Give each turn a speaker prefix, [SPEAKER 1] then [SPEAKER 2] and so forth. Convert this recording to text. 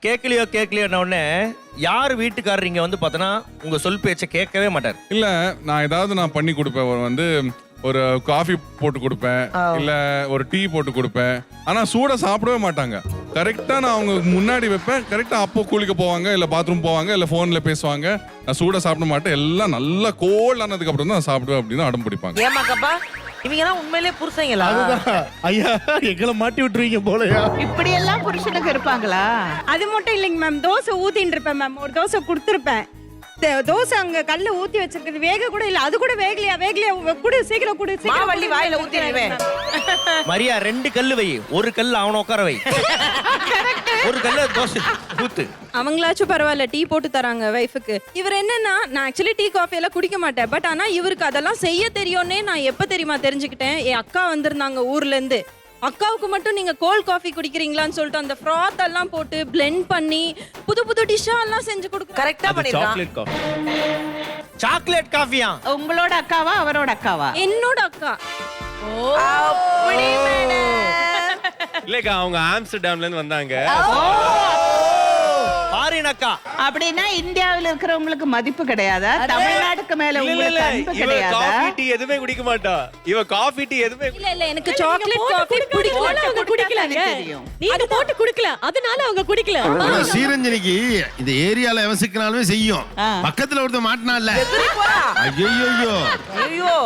[SPEAKER 1] கேட்கலையோன்ன உடனே யார் வீட்டுக்காரர் இங்க வந்து பார்த்தனா உங்க சொல் பேச்சை கேட்கவே மாட்டார்.
[SPEAKER 2] இல்ல நான் ஏதாவது நான் பண்ணி கொடுப்பேன், வந்து ஒரு காஃபி போட்டு கொடுப்பேன், இல்ல ஒரு டீ போட்டு கொடுப்பேன். ஆனா சூட சாப்பிடவே மாட்டாங்க. கரெக்டா நான் அவங்க முன்னாடி வைப்பேன், கரெக்டா அப்போ குளிக்க போவாங்க, இல்ல பாத்ரூம் போவாங்க, இல்ல போன்ல பேசுவாங்க. நான் சூட சாப்பிட மாட்டேன், எல்லாம் நல்லா கோல்ட் ஆனதுக்கு அப்புறம் தான் சாப்பிடுவேன் அப்படின்னு அடம் பிடிப்பாங்க.
[SPEAKER 3] ஏமாக்கப்பா இவங்க எல்லாம் உண்மையிலே புருஷங்களா?
[SPEAKER 4] ஐயா எங்களை மாட்டி விட்டுருவீங்க போலயா?
[SPEAKER 5] இப்படி எல்லாம் புருஷனுக்கு இருப்பாங்களா?
[SPEAKER 6] அது மட்டும் இல்லைங்க மேம், தோசை ஊத்தின்னு இருப்பேன் மேம், ஒரு தோசை கொடுத்துருப்பேன். தோசை அங்க கல்ல ஊத்தி வச்சிருக்கிறது வேக கூட இல்ல, அது கூட வேகலையா குடு சீக்கிரம் குடு
[SPEAKER 3] மாவள்ளி வாயில ஊத்திடுவேன்.
[SPEAKER 1] மரியா 2 கல்லு வை, ஒரு கல் அவன உட்கார வை, ஒரு கல்ல தோசை ஊத்து.
[SPEAKER 6] அவங்களாச்சும் பரவாயில்ல டீ போட்டு தராங்க வைஃபுக்கு. இவர் என்னன்னா, நான் ஆக்சுவலி டீ காஃபி எல்லாம் குடிக்க மாட்டேன், பட் ஆனா இவருக்கு அதெல்லாம் செய்ய தெரியும்னே நான் எப்ப தெரியுமா தெரிஞ்சுக்கிட்டேன், என் அக்கா வந்திருந்தாங்க ஊர்ல இருந்து. அக்காவுக்கு மட்டும் நீங்க கோல்ட் காஃபி குடிக்கிறீங்களான்னு சொல்லிட்டு அந்த ஃப்ராத் எல்லாம் போட்டு பிளெண்ட் பண்ணி புது புது டிஷ்ஷா எல்லாம் செஞ்சு கொடுக்குறாங்க.
[SPEAKER 3] கரெக்டா பண்ணிருக்கான்.
[SPEAKER 1] Chocolate coffee. சாக்லேட் காஃபியா?
[SPEAKER 5] உங்களோட அக்காவா அவரோட அக்காவா?
[SPEAKER 6] என்னோட அக்கா.
[SPEAKER 3] அப்படி மேடம்.
[SPEAKER 7] இல்லக்கா அவங்க ஆம்ஸ்டர்டாம்ல இருந்து வந்தாங்க.
[SPEAKER 1] ஃபாரின் அக்கா.
[SPEAKER 5] அப்படின்னா இந்தியாவில் இருக்கிறவங்களுக்கு மதிப்பு கிடையாதா? தமிழ்நாட்டுக்கு மேல
[SPEAKER 7] இல்ல
[SPEAKER 5] உங்களுக்கு அன்பு
[SPEAKER 7] இவ
[SPEAKER 5] கிடையாதா?
[SPEAKER 7] காஃபி டீ எதுவுமே குடிக்க மாட்டா. இவ காஃபி டீ எதுவுமே
[SPEAKER 6] இல்ல எனக்கு சாக்லேட் காஃபி பிடிக்கல.
[SPEAKER 5] அவங்க குடிக்கலாங்க. தெரியும்.
[SPEAKER 6] நீங்க போட்டு குடிக்கல, அதனால அவங்க குடிக்கல.
[SPEAKER 4] ஸ்ரீரஞ்சனிக்கு இந்த ஏரியால எவன் சிக்கினாலுமே செய்யும். பக்கத்துல ஒருத்தர் மாட்டினால.
[SPEAKER 3] எதிரி போறா.
[SPEAKER 4] ஐயோ
[SPEAKER 3] ஐயோ